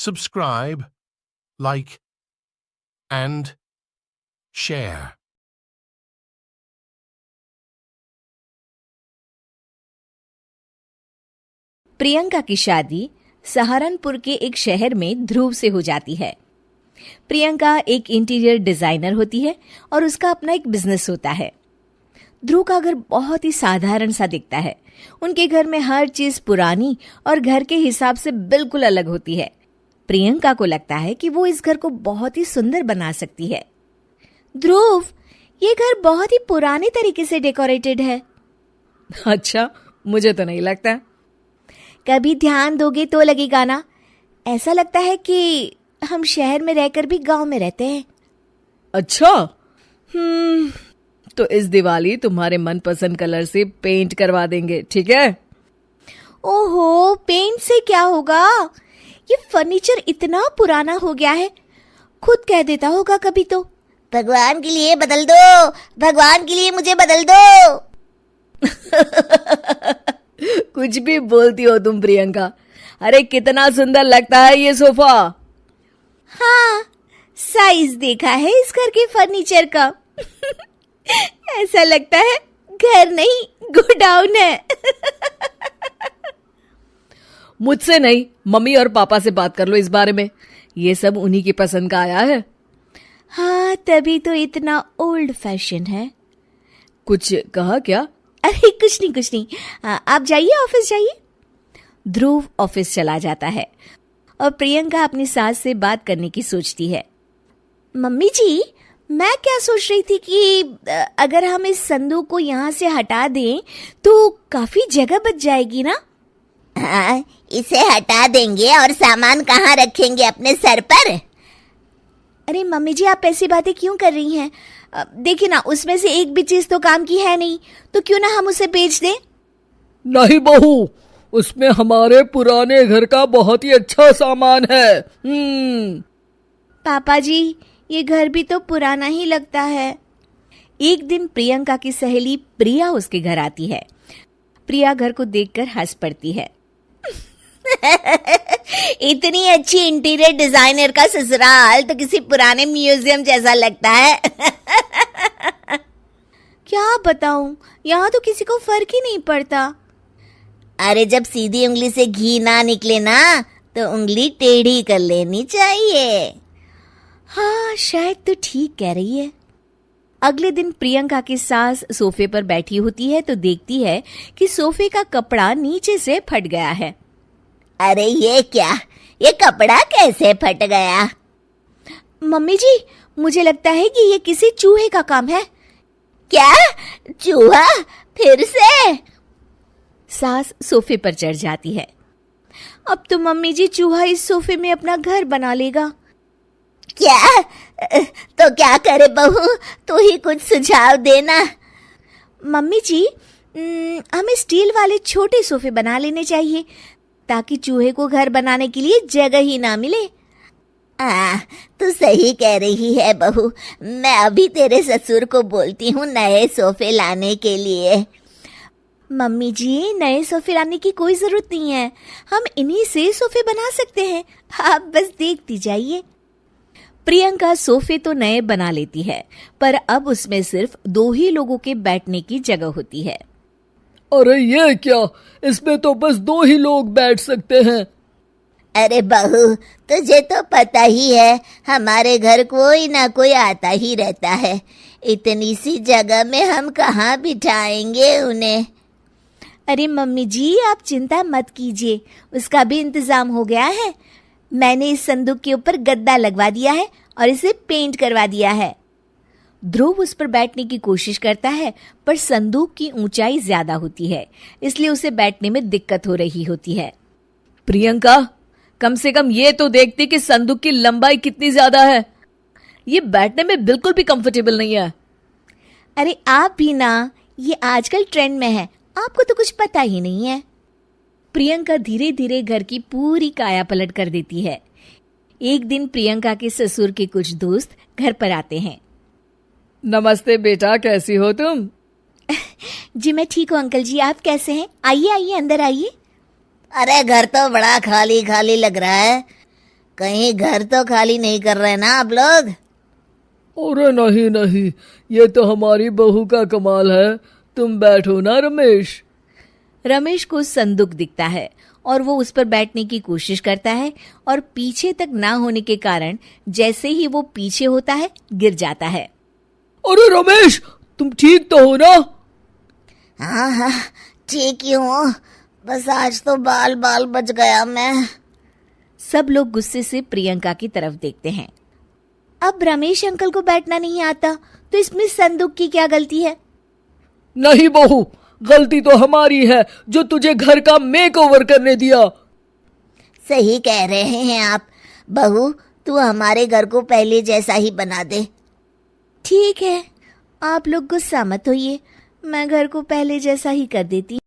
subscribe, like, and share. Priyanka की शादी सहारनपुर के एक शहर में ध्रुव से हो जाती है। प्रियंका एक इंटीरियर डिजाइनर होती है और उसका अपना एक बिजनेस होता है। ध्रुव का घर बहुत ही साधारण सा दिखता है। उनके घर में हर चीज पुरानी और घर के हिसाब से बिल्कुल अलग होती है। प्रियंका को लगता है कि वो इस घर को बहुत ही सुंदर बना सकती है। ध्रुव, ये घर बहुत ही पुराने तरीके से डेकोरेटेड है। अच्छा, मुझे तो नहीं लगता। कभी ध्यान दोगे तो लगेगा ना। ऐसा लगता है कि हम शहर में रहकर भी गांव में रहते हैं। अच्छा, तो इस दिवाली तुम्हारे मनपसंद कलर से पेंट करवा देंगे, ठीक है? ओहो, पेंट से क्या होगा? ये फर्नीचर इतना पुराना हो गया है, खुद कह देता होगा कभी तो, भगवान के लिए बदल दो, भगवान के लिए मुझे बदल दो। कुछ भी बोलती हो तुम प्रियंका। अरे कितना सुंदर लगता है ये सोफा। हाँ, साइज देखा है इस घर के फर्नीचर का। ऐसा लगता है घर नहीं गोडाउन है। मुझसे नहीं, मम्मी और पापा से बात कर लो इस बारे में। ये सब उन्हीं की पसंद का आया है। हाँ, तभी तो इतना ओल्ड फैशन है। कुछ कहा क्या? अरे कुछ नहीं। आप जाइए, ऑफिस जाइए। ध्रुव ऑफिस चला जाता है और प्रियंका अपनी सास से बात करने की सोचती है। मम्मी जी, मैं क्या सोच रही थी कि अगर हम इस संदूक को यहाँ से हटा दें तो काफी जगह बच जाएगी ना। हाँ, इसे हटा देंगे और सामान कहाँ रखेंगे? अपने सर पर? अरे मम्मी जी, आप ऐसी बातें क्यों कर रही हैं? देखिए ना, उसमें से एक भी चीज तो काम की है नहीं, तो क्यों ना हम उसे बेच दें। नहीं बहू, उसमें हमारे पुराने घर का बहुत ही अच्छा सामान है। पापा जी, ये घर भी तो पुराना ही लगता है। एक दिन प्रियंका की सहेली प्रिया उसके घर आती है। प्रिया घर को देखकर हंस पड़ती है। इतनी अच्छी इंटीरियर डिजाइनर का ससुराल तो किसी पुराने म्यूजियम जैसा लगता है। क्या बताऊं, यहाँ तो किसी को फर्क ही नहीं पड़ता। अरे जब सीधी उंगली से घी ना निकले ना, तो उंगली टेढ़ी कर लेनी चाहिए। हाँ, शायद तो ठीक कह रही है। अगले दिन प्रियंका की सास सोफे पर बैठी होती है तो देखती है कि सोफे का कपड़ा नीचे से फट गया है। अरे ये क्या? ये कपड़ा कैसे फट गया? मम्मी जी, मुझे लगता है कि ये किसी चूहे का काम है। क्या? चूहा? फिर से? सास सोफे पर चढ़ जाती है। अब तो मम्मी जी चूहा इस सोफे में अपना घर बना लेगा। क्या? तो क्या करे बहू, तू ही कुछ सुझाव देना। मम्मी जी, हमें स्टील वाले छोटे सोफे बना लेने चाहिए ताकि चूहे को घर बनाने के लिए जगह ही ना मिले। तू सही कह रही है बहू। मैं अभी तेरे ससुर को बोलती हूँ नए सोफे लाने के लिए। मम्मी जी, नए सोफे लाने की कोई जरूरत नहीं है, हम इन्हीं से सोफे बना सकते हैं। आप बस देखती जाइए। प्रियंका सोफे तो नए बना लेती है, पर अब उसमें सिर्फ 2 ही लोगों के बैठने की जगह होती है। अरे ये क्या? इसमें तो बस 2 ही लोग बैठ सकते हैं। अरे बहू, तुझे तो पता ही है, हमारे घर कोई ना कोई आता ही रहता है। इतनी सी जगह में हम कहाँ बिठाएंगे उन्हें? अरे मम्मी जी, आप चिंता मत कीजिए, उसका भी इंतजाम हो गया है। मैंने इस संदूक के ऊपर गद्दा लगवा दिया है और इसे पेंट करवा दिया है। ध्रुव उस पर बैठने की कोशिश करता है, पर संदूक की ऊंचाई ज्यादा होती है, इसलिए उसे बैठने में दिक्कत हो रही होती है। प्रियंका, कम से कम ये तो देखती कि संदूक की लंबाई कितनी ज्यादा है। ये बैठने में बिल्कुल भी कंफर्टेबल नहीं है। अरे आप भी ना, ये आजकल ट्रेंड में है, आपको तो कुछ पता ही नहीं है। प्रियंका धीरे धीरे घर की पूरी काया पलट कर देती है। एक दिन प्रियंका के ससुर के कुछ दोस्त घर पर आते हैं। नमस्ते बेटा, कैसी हो तुम? जी मैं ठीक हूँ अंकल जी, आप कैसे हैं? आइए आइए, अंदर आइए। अरे घर तो बड़ा खाली खाली लग रहा है। कहीं घर तो खाली नहीं कर रहे ना आप लोग? अरे नहीं नहीं, ये तो हमारी बहू का कमाल है। तुम बैठो ना रमेश। रमेश को संदूक दिखता है और वो उस पर बैठने की कोशिश करता है और पीछे तक ना होने के कारण जैसे ही वो पीछे होता है गिर जाता है। अरे रमेश, तुम ठीक तो हो ना? हाँ हाँ, ठीक ही हूँ, बस आज तो बाल बाल बच गया मैं। सब लोग गुस्से से प्रियंका की तरफ देखते हैं। अब रमेश अंकल को बैठना नहीं आता तो इसमें संदूक की क्या गलती है? नहीं बहू, गलती तो हमारी है जो तुझे घर का मेकओवर करने दिया। सही कह रहे हैं आप। बहू, तू हमारे घर को पहले जैसा ही बना दे। ठीक है, आप लोग गुस्सा मत होइए, मैं घर को पहले जैसा ही कर देती।